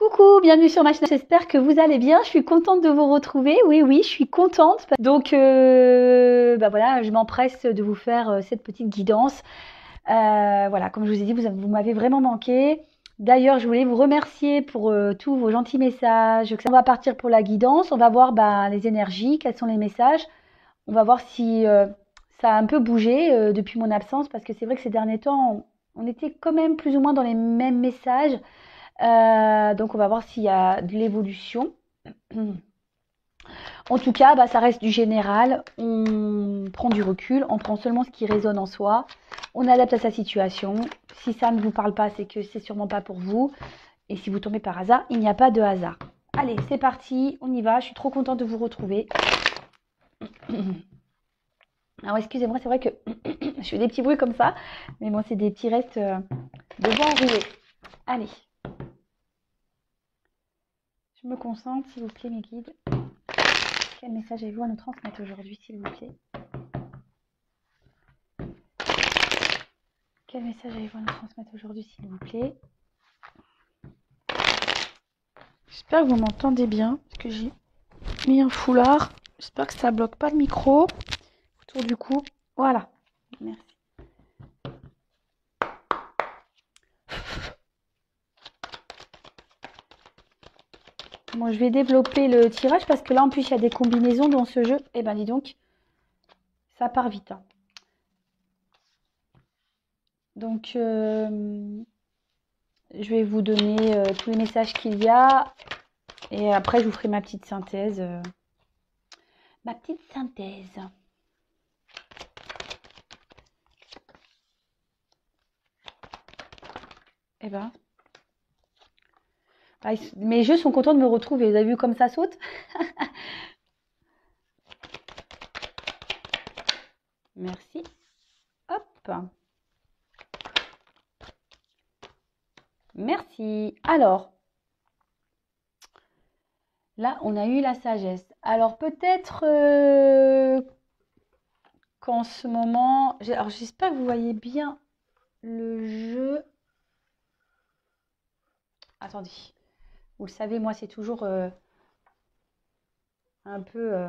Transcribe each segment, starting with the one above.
Coucou, bienvenue sur ma chaîne. J'espère que vous allez bien. Je suis contente de vous retrouver. Oui, oui, je suis contente. Donc, voilà, je m'empresse de vous faire cette petite guidance. Voilà, comme je vous ai dit, vous m'avez vraiment manqué. D'ailleurs, je voulais vous remercier pour tous vos gentils messages. On va partir pour la guidance. On va voir les énergies, quels sont les messages. On va voir si ça a un peu bougé depuis mon absence, parce que c'est vrai que ces derniers temps, on était quand même plus ou moins dans les mêmes messages. Donc on va voir s'il y a de l'évolution. En tout cas, ça reste du général. On prend du recul, on prend seulement ce qui résonne en soi. On adapte à sa situation. Si ça ne vous parle pas, c'est que c'est sûrement pas pour vous. Et si vous tombez par hasard, il n'y a pas de hasard. Allez, c'est parti, on y va. Je suis trop contente de vous retrouver. Alors excusez-moi, c'est vrai que je fais des petits bruits comme ça. Mais bon, c'est des petits restes de bois enroué. Allez. Je me concentre, s'il vous plaît, mes guides. Quel message avez-vous à nous transmettre aujourd'hui, s'il vous plaît? Quel message avez-vous à nous transmettre aujourd'hui, s'il vous plaît? J'espère que vous m'entendez bien, parce que j'ai mis un foulard. J'espère que ça bloque pas le micro autour du cou. Voilà. Merci. Bon, je vais développer le tirage parce que là, en plus, il y a des combinaisons dans ce jeu. Eh ben, dis donc, ça part vite. Hein. Donc, je vais vous donner tous les messages qu'il y a. Et après, je vous ferai ma petite synthèse. Ma petite synthèse. Eh ben. Mes jeux sont contents de me retrouver. Vous avez vu comme ça saute? Merci. Hop. Merci. Alors, là, on a eu la sagesse. Alors, peut-être qu'en ce moment... Alors, j'espère que vous voyez bien le jeu. Attendez. Vous le savez, moi, c'est toujours un peu...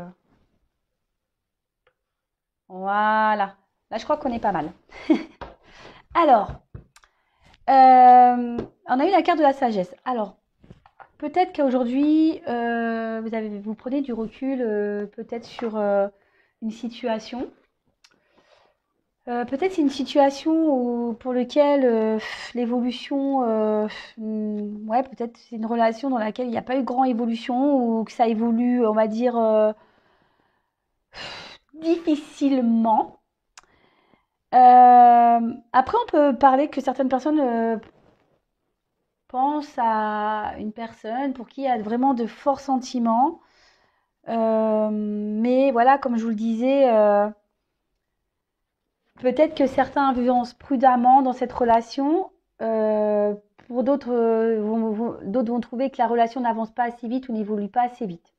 Voilà. Là, je crois qu'on est pas mal. Alors, on a eu la carte de la sagesse. Alors, peut-être qu'aujourd'hui, vous prenez du recul peut-être sur une situation. Peut-être c'est une situation pour laquelle l'évolution, ouais, peut-être c'est une relation dans laquelle il n'y a pas eu grande évolution ou que ça évolue, on va dire, difficilement. Après, on peut parler que certaines personnes pensent à une personne pour qui il y a vraiment de forts sentiments. Mais voilà, comme je vous le disais, peut-être que certains avancent prudemment dans cette relation. Pour d'autres, d'autres vont trouver que la relation n'avance pas assez vite ou n'évolue pas assez vite.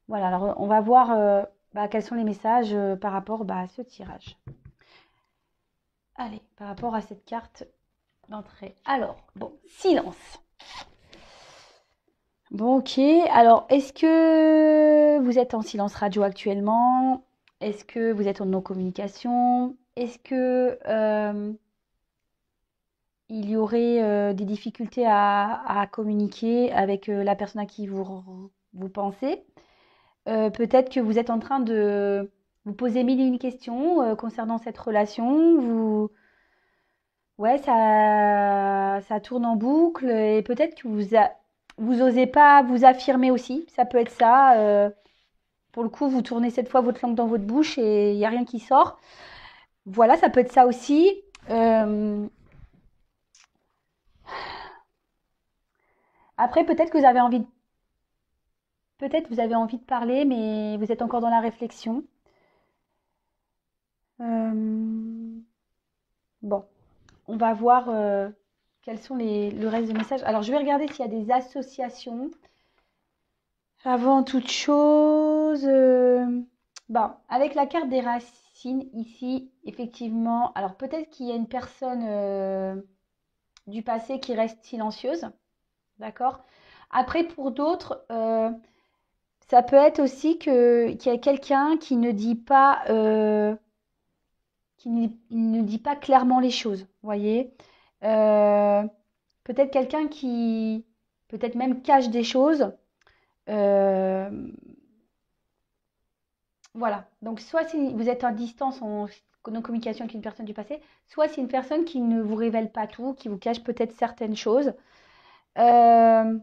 Voilà, alors on va voir quels sont les messages par rapport à ce tirage. Allez, par rapport à cette carte d'entrée. Alors, bon, silence. Bon, ok. Alors, est-ce que vous êtes en silence radio actuellement? Est-ce que vous êtes en non-communication? Est-ce que il y aurait des difficultés à communiquer avec la personne à qui vous pensez? Peut-être que vous êtes en train de vous poser mille et une questions concernant cette relation. Ouais, ça tourne en boucle et peut-être que vous osez pas vous affirmer aussi. Ça peut être ça. Pour le coup, vous tournez cette fois votre langue dans votre bouche et il n'y a rien qui sort. Voilà, ça peut être ça aussi. Après, peut-être vous avez envie de parler, mais vous êtes encore dans la réflexion. Bon, on va voir quels sont le reste des messages. Alors, je vais regarder s'il y a des associations. Avant toute chose, avec la carte des racines ici, effectivement, alors peut-être qu'il y a une personne du passé qui reste silencieuse, d'accord? Après, pour d'autres, ça peut être aussi qu'il y a quelqu'un qui ne dit pas, ne dit pas clairement les choses, vous voyez. Euh, Peut-être quelqu'un qui, peut-être même cache des choses. Euh, voilà. Donc, soit si vous êtes en distance, en communication avec une personne du passé, soit c'est une personne qui ne vous révèle pas tout, qui vous cache peut-être certaines choses. Euh,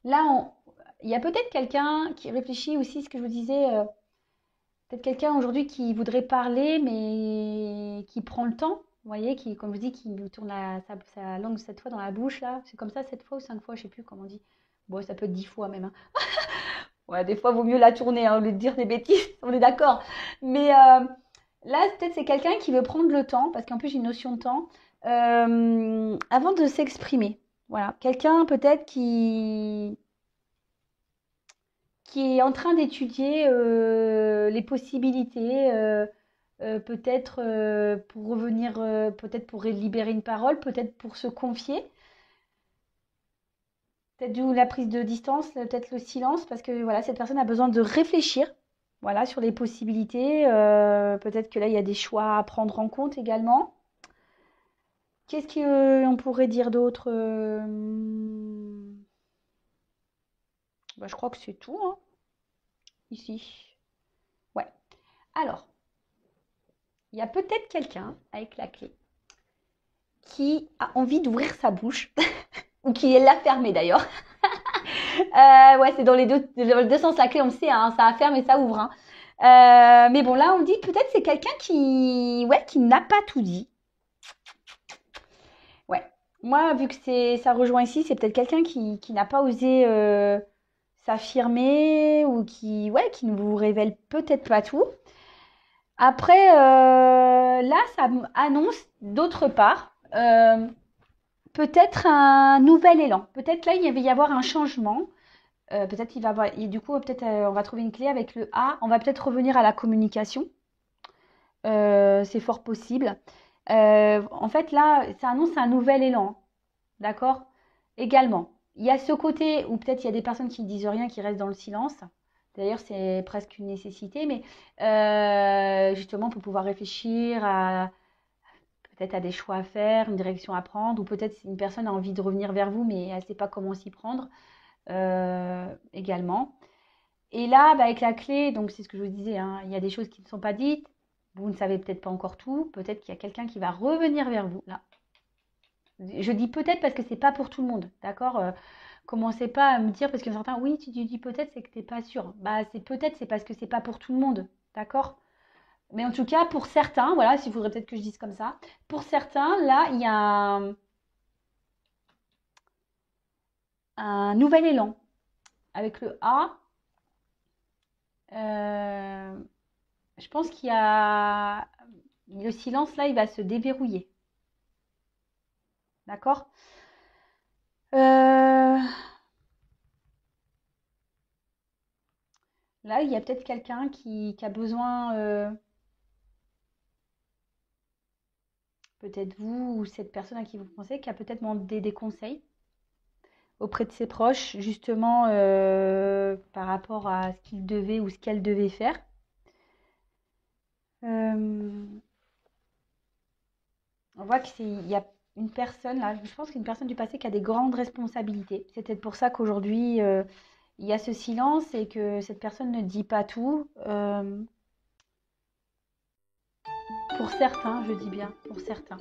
Là, il y a peut-être quelqu'un qui réfléchit aussi, ce que je vous disais, peut-être quelqu'un aujourd'hui qui voudrait parler, mais qui prend le temps, vous voyez, qui, comme je dis, qui nous tourne sa langue 7 fois dans la bouche, là. C'est comme ça, 7 fois ou 5 fois, je sais plus comment on dit. Bon, ça peut être 10 fois même, hein. Ouais, des fois, il vaut mieux la tourner, hein, au lieu de dire des bêtises, on est d'accord. Mais là, peut-être c'est quelqu'un qui veut prendre le temps, parce qu'en plus, j'ai une notion de temps, avant de s'exprimer. Voilà, quelqu'un peut-être qui est en train d'étudier les possibilités, peut-être pour revenir, peut-être pour libérer une parole, peut-être pour se confier, peut-être d'où la prise de distance, peut-être le silence, parce que voilà, cette personne a besoin de réfléchir, voilà, sur les possibilités. Peut-être que là, il y a des choix à prendre en compte également. Qu'est-ce qu'on pourrait dire d'autre? Bah, je crois que c'est tout, hein, ici. Ouais. Alors, il y a peut-être quelqu'un avec la clé qui a envie d'ouvrir sa bouche, ou qui l'a fermée d'ailleurs. Ouais, c'est dans les deux sens, la clé, on le sait, hein, ça ferme et ça ouvre, hein. Mais bon, là, on dit peut-être c'est quelqu'un ouais, qui n'a pas tout dit. Ouais. Moi, vu que ça rejoint ici, c'est peut-être quelqu'un qui n'a pas osé s'affirmer ou ouais, qui ne vous révèle peut-être pas tout. Après, là, ça annonce d'autre part peut-être un nouvel élan. Peut-être là, il va y avoir un changement. Peut-être il va avoir, et du coup, peut-être on va trouver une clé avec le A. On va peut-être revenir à la communication. C'est fort possible. En fait, là, ça annonce un nouvel élan. D'accord? Également, il y a ce côté où peut-être il y a des personnes qui ne disent rien, qui restent dans le silence. D'ailleurs, c'est presque une nécessité, mais justement pour pouvoir réfléchir à peut-être à des choix à faire, une direction à prendre, ou peut-être une personne a envie de revenir vers vous, mais elle ne sait pas comment s'y prendre également. Et là, bah, avec la clé, donc c'est ce que je vous disais, hein, il y a des choses qui ne sont pas dites, vous ne savez peut-être pas encore tout, peut-être qu'il y a quelqu'un qui va revenir vers vous. Là, je dis peut-être parce que c'est pas pour tout le monde, d'accord? Commencez pas à me dire, parce que certains, oui, tu dis peut-être, c'est que t'es pas sûr. Bah, c'est peut-être, c'est parce que c'est pas pour tout le monde, d'accord? Mais en tout cas, pour certains, voilà, s'il faudrait peut-être que je dise comme ça, pour certains, là, il y a un nouvel élan. Avec le A, euh, je pense qu'il y a le silence, là, il va se déverrouiller, d'accord? Là, il y a peut-être quelqu'un qui a besoin, peut-être vous ou cette personne à qui vous pensez, qui a peut-être demandé des conseils auprès de ses proches, justement par rapport à ce qu'il devait ou ce qu'elle devait faire. Euh, on voit il y a une personne là, je pense qu'une personne du passé qui a des grandes responsabilités. C'est peut-être pour ça qu'aujourd'hui il y a ce silence et que cette personne ne dit pas tout. Pour certains, je dis bien, pour certains.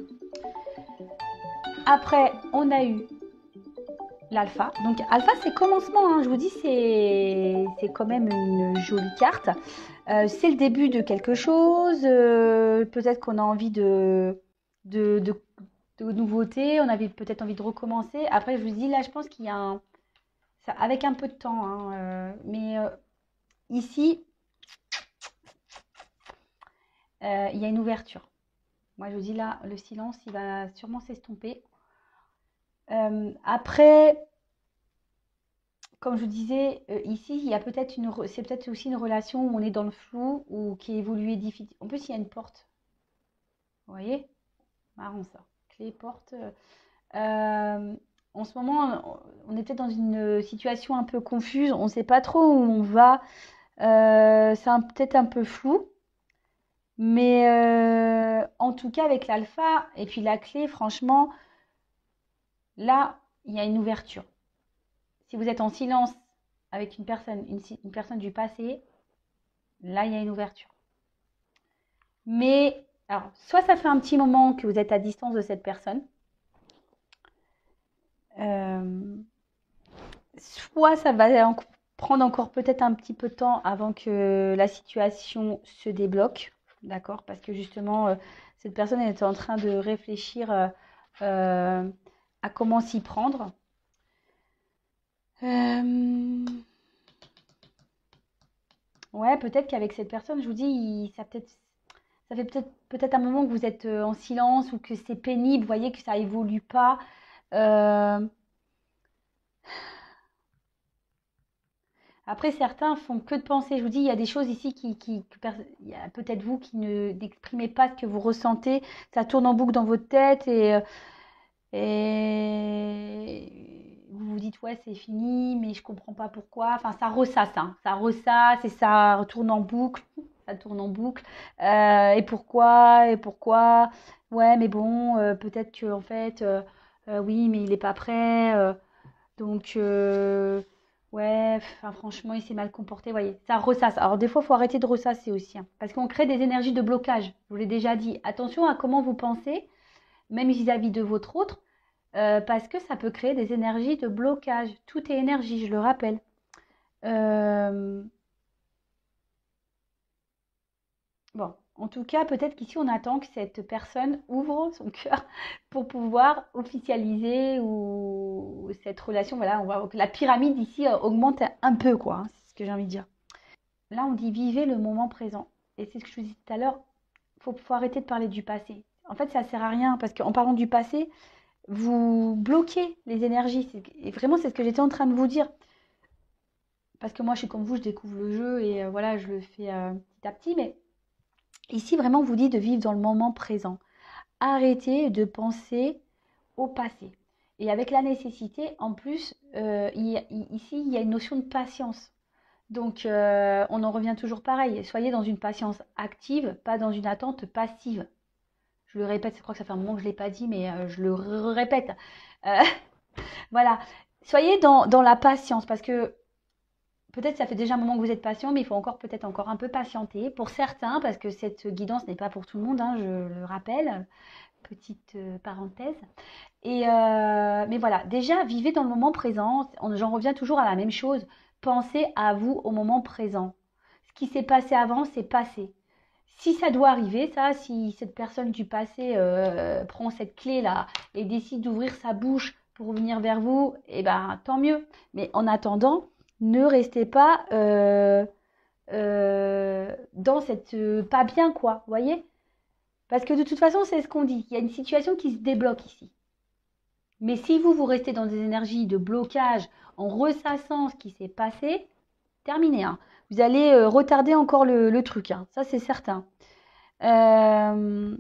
Après, on a eu l'alpha. Donc alpha, c'est commencement, hein. Je vous dis, c'est quand même une jolie carte. C'est le début de quelque chose. Peut-être qu'on a envie de, de, de nouveautés. On avait peut-être envie de recommencer. Après, je vous dis, là, je pense qu'il y a avec un peu de temps, hein, mais ici, il y a une ouverture. Moi, je vous dis là, le silence, il va sûrement s'estomper. Après, comme je vous disais, ici, il y a peut-être c'est peut-être aussi une relation où on est dans le flou ou qui évolue difficile. En plus, il y a une porte. Vous voyez? Marrant ça. Clé, porte. Euh, en ce moment, on est peut-être dans une situation un peu confuse. On ne sait pas trop où on va. C'est peut-être un peu flou. Mais en tout cas, avec l'alpha et puis la clé, franchement, là, il y a une ouverture. Si vous êtes en silence avec une personne du passé, là, il y a une ouverture. Mais, alors, soit ça fait un petit moment que vous êtes à distance de cette personne, soit ça va prendre encore peut-être un petit peu de temps avant que la situation se débloque, d'accord? Parce que justement, cette personne est en train de réfléchir à comment s'y prendre. Ouais, peut-être qu'avec cette personne, je vous dis, ça fait peut-être un moment que vous êtes en silence ou que c'est pénible, vous voyez que ça évolue pas. Euh, Après, certains font que de penser. Je vous dis, il y a des choses ici il y a peut-être vous qui n'exprimez pas ce que vous ressentez. Ça tourne en boucle dans votre tête et vous vous dites, ouais, c'est fini, mais je comprends pas pourquoi. Enfin, ça ressasse, hein. Ça ressasse et ça retourne en boucle. Ça tourne en boucle. Et pourquoi? Et pourquoi? Ouais, mais bon, peut-être que en fait, oui, mais il n'est pas prêt. Donc, ouais, enfin, franchement, il s'est mal comporté. Vous voyez, ça ressasse. Alors, des fois, il faut arrêter de ressasser aussi, hein, parce qu'on crée des énergies de blocage. Je vous l'ai déjà dit. Attention à comment vous pensez, même vis-à-vis de votre autre, parce que ça peut créer des énergies de blocage. Tout est énergie, je le rappelle. Euh, Bon, en tout cas, peut-être qu'ici, on attend que cette personne ouvre son cœur pour pouvoir officialiser ou cette relation. Voilà, on voit que la pyramide ici augmente un peu, quoi, hein, c'est ce que j'ai envie de dire. Là, on dit vivez le moment présent. Et c'est ce que je vous disais tout à l'heure, faut arrêter de parler du passé. En fait, ça ne sert à rien parce qu'en parlant du passé, vous bloquez les énergies. Et vraiment, c'est ce que j'étais en train de vous dire. Parce que moi, je suis comme vous, je découvre le jeu et voilà, je le fais petit à petit. Mais ici, vraiment, on vous dit de vivre dans le moment présent. Arrêtez de penser au passé. Et avec la nécessité, en plus, ici, il y a une notion de patience. Donc, on en revient toujours pareil. Soyez dans une patience active, pas dans une attente passive. Je le répète, je crois que ça fait un moment que je ne l'ai pas dit, mais je le répète. Euh, voilà. Soyez dans la patience, parce que peut-être ça fait déjà un moment que vous êtes patient, mais il faut peut-être encore un peu patienter. Pour certains, parce que cette guidance n'est pas pour tout le monde, hein, je le rappelle. Petite parenthèse. Mais voilà, déjà, vivez dans le moment présent. J'en reviens toujours à la même chose. Pensez à vous au moment présent. Ce qui s'est passé avant, c'est passé. Si ça doit arriver, ça, si cette personne du passé prend cette clé-là et décide d'ouvrir sa bouche pour venir vers vous, eh ben, tant mieux. Mais en attendant, ne restez pas dans cette pas bien, quoi. Vous voyez? Parce que de toute façon, c'est ce qu'on dit. Il y a une situation qui se débloque ici. Mais si vous restez dans des énergies de blocage en ressassant ce qui s'est passé, terminé, hein. Vous allez retarder encore le truc, hein. Ça, c'est certain. Euh,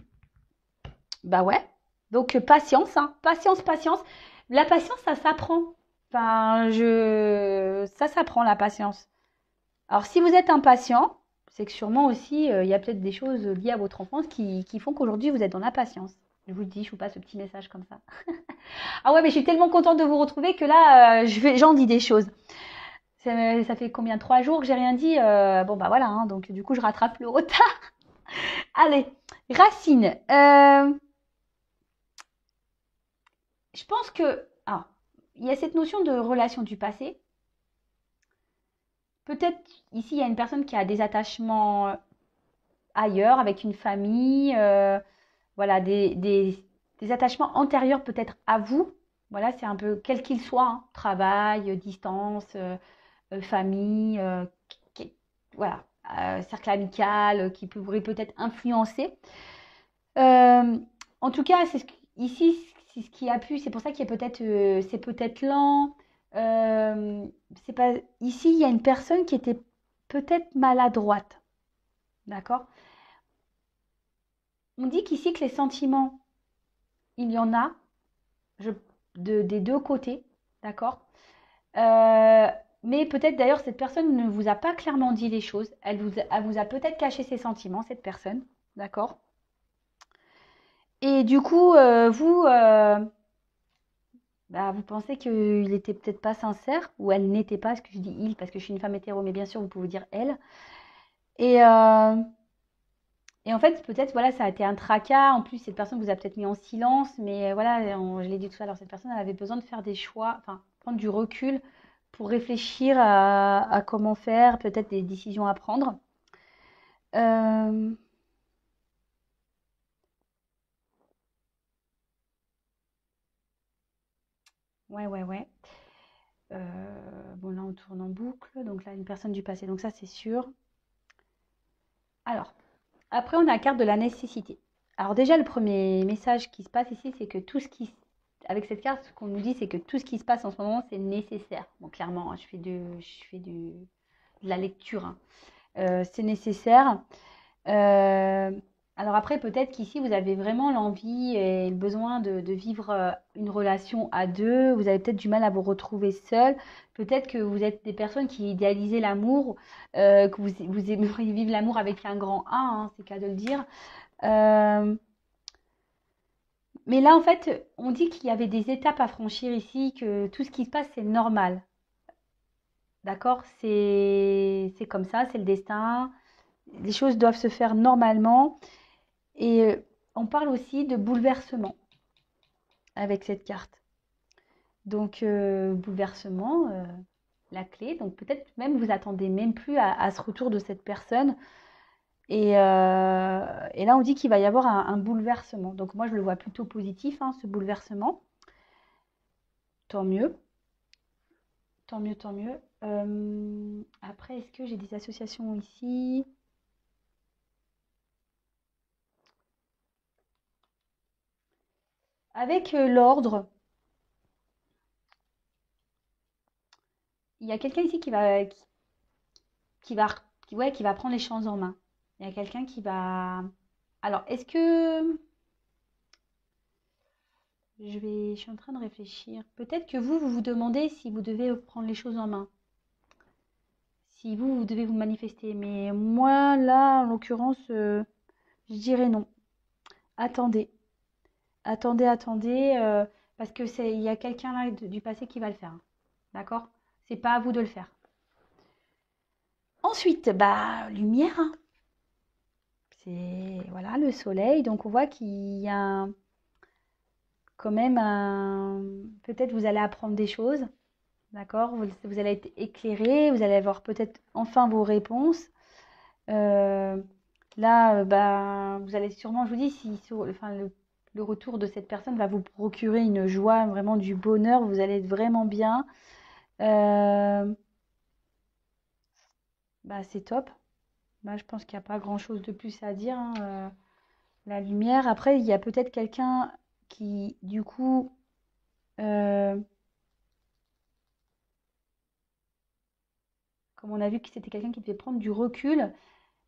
Bah ouais. Donc, patience, hein. Patience, patience. La patience, ça s'apprend. Enfin, ça s'apprend, la patience. Alors, si vous êtes impatient, c'est que sûrement aussi, il y a peut-être des choses liées à votre enfance qui font qu'aujourd'hui, vous êtes dans la patience. Je vous le dis, je vous passe ce petit message comme ça. Ah ouais, mais je suis tellement contente de vous retrouver que là, j'en dis des choses. Ça fait combien? 3 jours que j'ai rien dit. Bon, bah voilà, hein, donc du coup, je rattrape le retard. Allez, Racine. Je pense que... Ah, il y a cette notion de relation du passé. Peut-être ici, il y a une personne qui a des attachements ailleurs, avec une famille. Voilà, des attachements antérieurs peut-être à vous. Voilà, c'est un peu, quel qu'il soit, hein, travail, distance, famille, voilà, cercle amical qui pourrait peut-être influencer. Euh, En tout cas, ici, c'est ce qui a pu, c'est pour ça qu'il y a peut-être, c'est peut-être lent. Euh, c'est pas, ici, il y a une personne qui était peut-être maladroite, d'accord? On dit qu'ici que les sentiments, il y en a. Je, des deux côtés, d'accord? Euh, mais peut-être d'ailleurs cette personne ne vous a pas clairement dit les choses. Elle vous a peut-être caché ses sentiments, cette personne, d'accord? Et du coup, bah, vous pensez qu'il était peut-être pas sincère ou elle n'était pas, parce que je dis il parce que je suis une femme hétéro, mais bien sûr vous pouvez dire elle. Et, euh, et en fait, peut-être, voilà, ça a été un tracas. En plus, cette personne vous a peut-être mis en silence, mais voilà, je l'ai dit tout à l'heure, cette personne elle avait besoin de faire des choix, enfin, prendre du recul pour réfléchir à comment faire, peut-être des décisions à prendre. Euh, ouais, ouais, ouais. Bon, là, on tourne en boucle. Donc là, une personne du passé. Donc ça, c'est sûr. Alors, après, on a la carte de la nécessité. Alors déjà, le premier message qui se passe ici, c'est que tout ce qui... Avec cette carte, ce qu'on nous dit, c'est que tout ce qui se passe en ce moment, c'est nécessaire. Bon, clairement, hein, de la lecture, hein. C'est nécessaire. Euh, alors après, peut-être qu'ici, vous avez vraiment l'envie et le besoin de vivre une relation à deux. Vous avez peut-être du mal à vous retrouver seul. Peut-être que vous êtes des personnes qui idéalisez l'amour, que vous aimeriez vivre l'amour avec un grand A, hein, c'est le cas de le dire. Euh, mais là, en fait, on dit qu'il y avait des étapes à franchir ici, que tout ce qui se passe, c'est normal. D'accord? C'est comme ça, c'est le destin. Les choses doivent se faire normalement. Et on parle aussi de bouleversement avec cette carte. Donc, bouleversement, la clé. Donc, peut-être même vous attendez même plus à ce retour de cette personne. Et là, on dit qu'il va y avoir un bouleversement. Donc, moi, je le vois plutôt positif, hein, ce bouleversement. Tant mieux, tant mieux, tant mieux. Après, est-ce que j'ai des associations ici? Avec l'ordre, il y a quelqu'un ici qui va, ouais, qui va prendre les choses en main. Il y a quelqu'un qui va... Alors, est-ce que... Je suis en train de réfléchir. Peut-être que vous vous demandez si vous devez prendre les choses en main. Si vous devez vous manifester. Mais moi, là, en l'occurrence, je dirais non. Attendez. Attendez, attendez. Parce que il y a quelqu'un là du passé qui va le faire, hein. D'accord? C'est pas à vous de le faire. Ensuite, bah, lumière, hein. C'est, voilà, le soleil. Donc, on voit qu'il y a quand même un... Peut-être vous allez apprendre des choses. D'accord? Vous allez être éclairé, vous allez avoir peut-être enfin vos réponses. Euh, Là, bah, vous allez sûrement, je vous dis, si enfin, le retour de cette personne va vous procurer une joie, vraiment du bonheur, vous allez être vraiment bien. Euh, Bah, c'est top. Bah, je pense qu'il n'y a pas grand-chose de plus à dire, hein. La lumière. Après, il y a peut-être quelqu'un qui, du coup, euh, comme on a vu que c'était quelqu'un qui devait prendre du recul,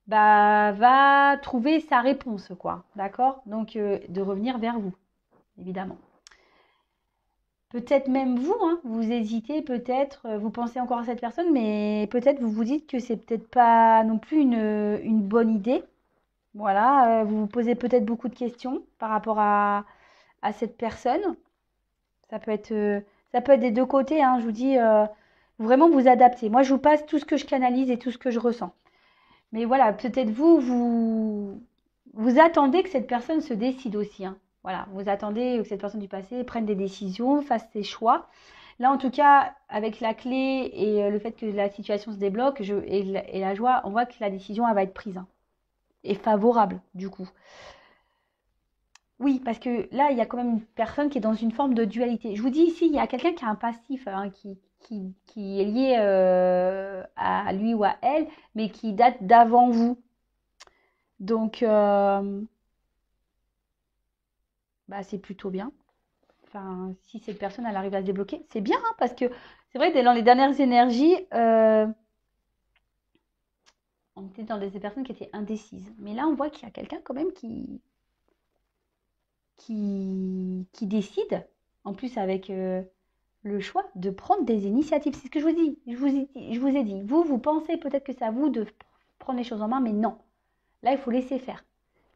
bah, va trouver sa réponse, quoi. D'accord? Donc, de revenir vers vous, évidemment. Peut-être même vous, hein, vous hésitez, peut-être, vous pensez encore à cette personne, mais peut-être vous vous dites que c'est peut-être pas non plus une bonne idée. Voilà, vous vous posez peut-être beaucoup de questions par rapport à cette personne. Ça peut être, euh, Ça peut être des deux côtés, hein, je vous dis, vraiment vous adapter. Moi, je vous passe tout ce que je canalise et tout ce que je ressens. Mais voilà, peut-être vous attendez que cette personne se décide aussi, hein. Voilà, vous attendez que cette personne du passé prenne des décisions, fasse ses choix. Là, en tout cas, avec la clé et le fait que la situation se débloque et la joie, on voit que la décision elle va être prise, hein, et favorable, du coup. Oui, parce que là, il y a quand même une personne qui est dans une forme de dualité. Je vous dis ici, il y a quelqu'un qui a un passif, hein, qui est lié à lui ou à elle, mais qui date d'avant vous. Donc, bah, c'est plutôt bien. Enfin, si cette personne elle arrive à se débloquer, c'est bien, hein, parce que c'est vrai que dans les dernières énergies, on était dans des personnes qui étaient indécises. Mais là, on voit qu'il y a quelqu'un quand même qui décide. En plus, avec le choix de prendre des initiatives. C'est ce que je vous dis. Je vous ai dit. Vous pensez peut-être que c'est à vous de prendre les choses en main, mais non. Là, il faut laisser faire.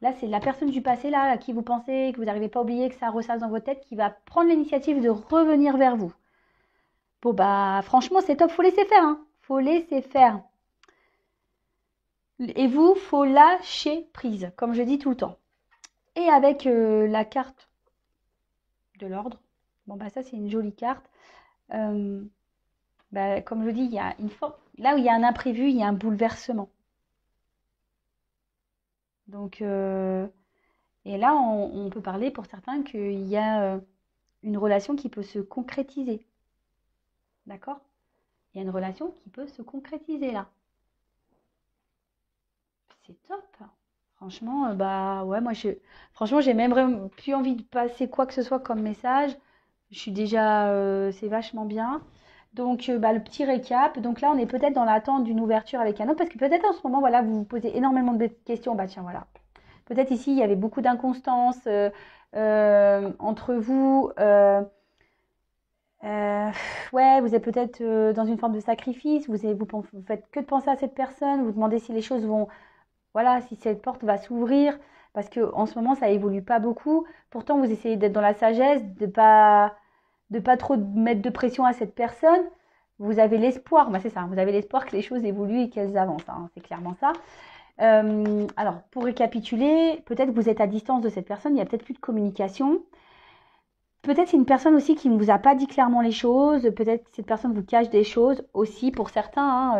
Là, c'est la personne du passé, là, à qui vous pensez, que vous n'arrivez pas à oublier, que ça ressasse dans votre tête, qui va prendre l'initiative de revenir vers vous. Bon, bah, franchement, c'est top. Faut laisser faire, hein. Faut laisser faire. Et vous, faut lâcher prise, comme je dis tout le temps. Et avec la carte de l'ordre, bon, bah, ça, c'est une jolie carte. Bah, comme je dis, il y a une forme. Là où il y a un imprévu, il y a un bouleversement. Donc, et là, on peut parler pour certains qu'il y a une relation qui peut se concrétiser. D'accord? Il y a une relation qui peut se concrétiser là. C'est top. Franchement, bah ouais, franchement, j'ai même vraiment plus envie de passer quoi que ce soit comme message. Je suis déjà, c'est vachement bien. Donc, bah, le petit récap. Donc là, on est peut-être dans l'attente d'une ouverture avec un autre, parce que peut-être en ce moment, voilà, vous vous posez énormément de questions. Bah tiens, voilà. Peut-être ici, il y avait beaucoup d'inconstance entre vous. Ouais, vous êtes peut-être dans une forme de sacrifice. Vous faites que de penser à cette personne. Vous demandez si les choses vont, voilà, si cette porte va s'ouvrir. Parce que en ce moment, ça évolue pas beaucoup. Pourtant, vous essayez d'être dans la sagesse, de pas trop mettre de pression à cette personne. Vous avez l'espoir, bah c'est ça, vous avez l'espoir que les choses évoluent et qu'elles avancent, hein, c'est clairement ça. Alors, pour récapituler, peut-être que vous êtes à distance de cette personne, il n'y a peut-être plus de communication. Peut-être c'est une personne aussi qui ne vous a pas dit clairement les choses, peut-être que cette personne vous cache des choses aussi pour certains.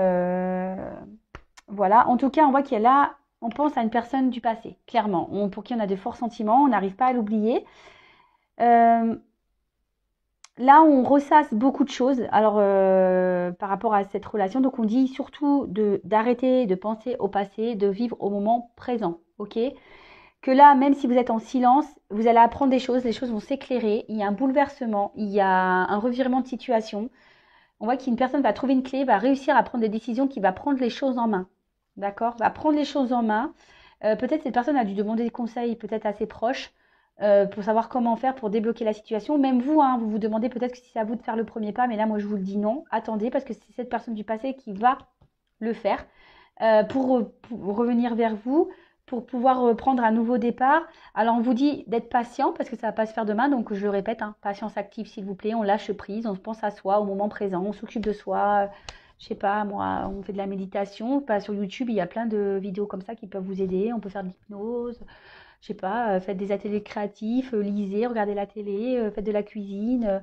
Voilà, en tout cas, on voit qu'il y a là, on pense à une personne du passé, clairement, pour qui on a de forts sentiments, on n'arrive pas à l'oublier. Là, on ressasse beaucoup de choses alors, par rapport à cette relation. Donc, on dit surtout d'arrêter de penser au passé, de vivre au moment présent. Ok? Que là, même si vous êtes en silence, vous allez apprendre des choses, les choses vont s'éclairer. Il y a un bouleversement, il y a un revirement de situation. On voit qu'une personne va trouver une clé, va réussir à prendre des décisions, qui va prendre les choses en main. D'accord? Va prendre les choses en main. Peut-être cette personne a dû demander des conseils, peut-être à ses proches, pour savoir comment faire pour débloquer la situation. Même vous, hein, vous vous demandez peut-être que si c'est à vous de faire le premier pas, mais là, moi, je vous le dis non. Attendez, parce que c'est cette personne du passé qui va le faire pour revenir vers vous, pour pouvoir prendre un nouveau départ. Alors, on vous dit d'être patient, parce que ça ne va pas se faire demain. Donc, je le répète, hein, patience active, s'il vous plaît. On lâche prise, on pense à soi au moment présent, on s'occupe de soi. Je sais pas, moi, on fait de la méditation. Pas sur YouTube, il y a plein de vidéos comme ça qui peuvent vous aider. On peut faire de l'hypnose. Je sais pas, faites des ateliers créatifs, lisez, regardez la télé, faites de la cuisine.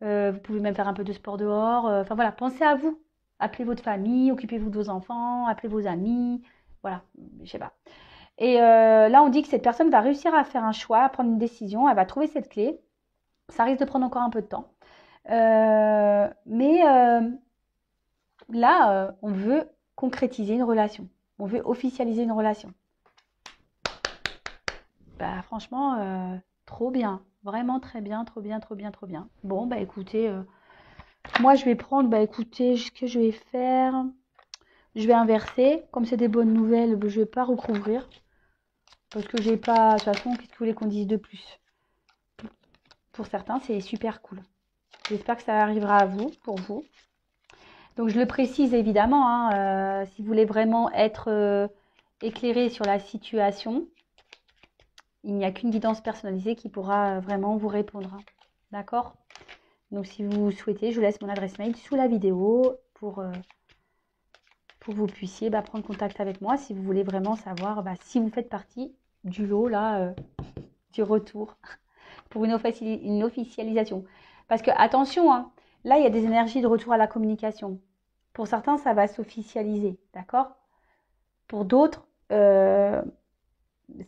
Vous pouvez même faire un peu de sport dehors. Enfin voilà, pensez à vous. Appelez votre famille, occupez-vous de vos enfants, appelez vos amis. Voilà, je sais pas. Et là, on dit que cette personne va réussir à faire un choix, à prendre une décision. Elle va trouver cette clé. Ça risque de prendre encore un peu de temps. Mais là, on veut concrétiser une relation. On veut officialiser une relation. Bah franchement, trop bien. Vraiment très bien, trop bien, trop bien, trop bien. Bon, bah écoutez, moi je vais prendre, bah écoutez, ce que je vais faire, je vais inverser. Comme c'est des bonnes nouvelles, je vais pas recouvrir. Parce que j'ai pas, de toute façon, qu'est-ce que vous voulez qu'on dise de plus? Pour certains, c'est super cool. J'espère que ça arrivera à vous, pour vous. Donc je le précise évidemment, hein, si vous voulez vraiment être éclairé sur la situation, il n'y a qu'une guidance personnalisée qui pourra vraiment vous répondre. Hein. D'accord? Donc si vous souhaitez, je vous laisse mon adresse mail sous la vidéo pour que vous puissiez prendre contact avec moi si vous voulez vraiment savoir si vous faites partie du lot là, du retour pour une officialisation. Parce que attention, hein, là il y a des énergies de retour à la communication. Pour certains, ça va s'officialiser, d'accord? Pour d'autres,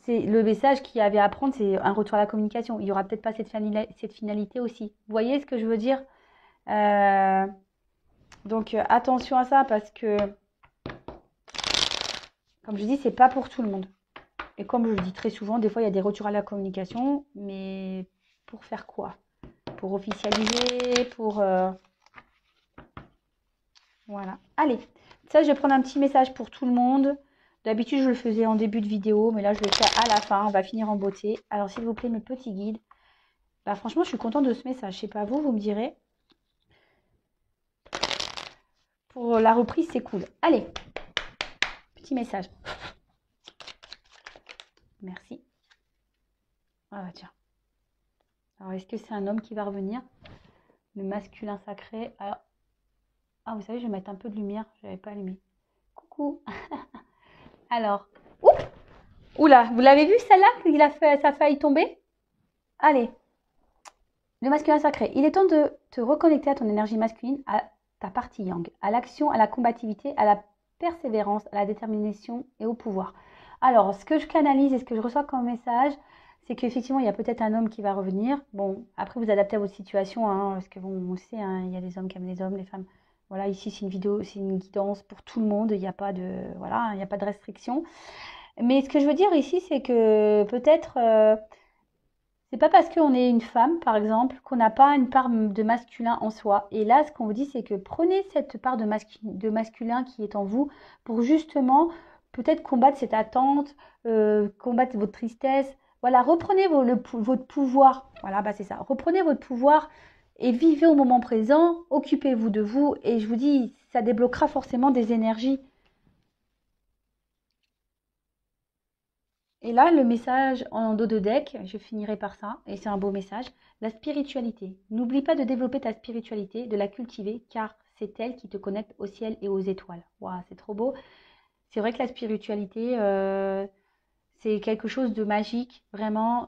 c'est le message qu'il y avait à prendre, c'est un retour à la communication. Il n'y aura peut-être pas cette finalité aussi. Vous voyez ce que je veux dire? Donc attention à ça parce que, comme je dis, c'est pas pour tout le monde. Et comme je le dis très souvent, des fois il y a des retours à la communication, mais pour faire quoi? Pour officialiser, pour... Voilà. Allez, ça je vais prendre un petit message pour tout le monde. D'habitude je le faisais en début de vidéo, mais là je le fais à la fin, on va finir en beauté. Alors s'il vous plaît mes petits guides, Bah, franchement, je suis contente de ce message. Je sais pas vous, vous me direz. Pour la reprise, c'est cool. Allez, petit message. Merci. Ah bah, tiens. Alors, est-ce que c'est un homme qui va revenir? Le masculin sacré. Alors, ah, vous savez, je vais mettre un peu de lumière. Je n'avais pas allumé. Coucou. Alors, ouh, oula, vous l'avez vu celle-là? Il a fait, ça a failli tomber. Allez, le masculin sacré. Il est temps de te reconnecter à ton énergie masculine, à ta partie yang, à l'action, à la combativité, à la persévérance, à la détermination et au pouvoir. Alors, ce que je canalise et ce que je reçois comme message, c'est qu'effectivement, il y a peut-être un homme qui va revenir. Bon, après, vous adaptez à votre situation, hein, parce que bon, on sait, hein, il y a des hommes qui aiment les hommes, les femmes. Voilà, ici, c'est une vidéo, c'est une guidance pour tout le monde. Il n'y a pas de, voilà, il n'y a pas de restriction. Mais ce que je veux dire ici, c'est que peut-être, c'est pas parce qu'on est une femme, par exemple, qu'on n'a pas une part de masculin en soi. Et là, ce qu'on vous dit, c'est que prenez cette part de masculin qui est en vous pour justement peut-être combattre cette attente, combattre votre tristesse. Voilà, reprenez votre pouvoir. Voilà, bah c'est ça. Reprenez votre pouvoir et vivez au moment présent. Occupez-vous de vous. Et je vous dis, ça débloquera forcément des énergies. Et là, le message en dos de deck, je finirai par ça, et c'est un beau message, la spiritualité. N'oublie pas de développer ta spiritualité, de la cultiver, car c'est elle qui te connecte au ciel et aux étoiles. Waouh, c'est trop beau. C'est vrai que la spiritualité, c'est quelque chose de magique, vraiment.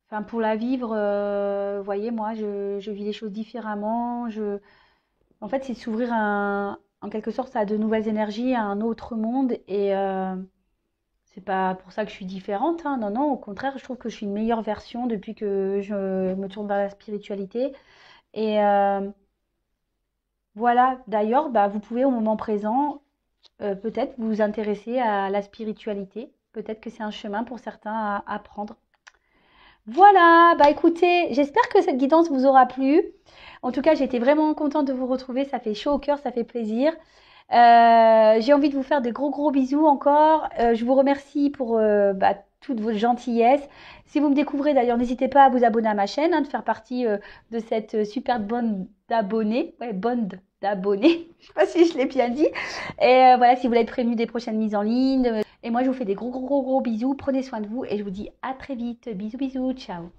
Enfin, pour la vivre, vous voyez, moi, je vis les choses différemment. En fait, c'est s'ouvrir en quelque sorte à de nouvelles énergies, à un autre monde, et c'est pas pour ça que je suis différente, hein. Non, non, au contraire, je trouve que je suis une meilleure version depuis que je me tourne vers la spiritualité. Et voilà, d'ailleurs, bah, vous pouvez au moment présent peut-être vous intéresser à la spiritualité. Peut-être que c'est un chemin pour certains à prendre. Voilà, bah écoutez, j'espère que cette guidance vous aura plu. En tout cas, j'ai été vraiment contente de vous retrouver. Ça fait chaud au cœur, ça fait plaisir. J'ai envie de vous faire des gros bisous encore. Je vous remercie pour toute votre gentillesse. Si vous me découvrez d'ailleurs, n'hésitez pas à vous abonner à ma chaîne, hein, de faire partie de cette super bande d'abonnés. Ouais, bande d'abonnés. Je sais pas si je l'ai bien dit. Et voilà, si vous voulez être prévenu des prochaines mises en ligne. Et moi, je vous fais des gros bisous. Prenez soin de vous et je vous dis à très vite. Bisous, ciao.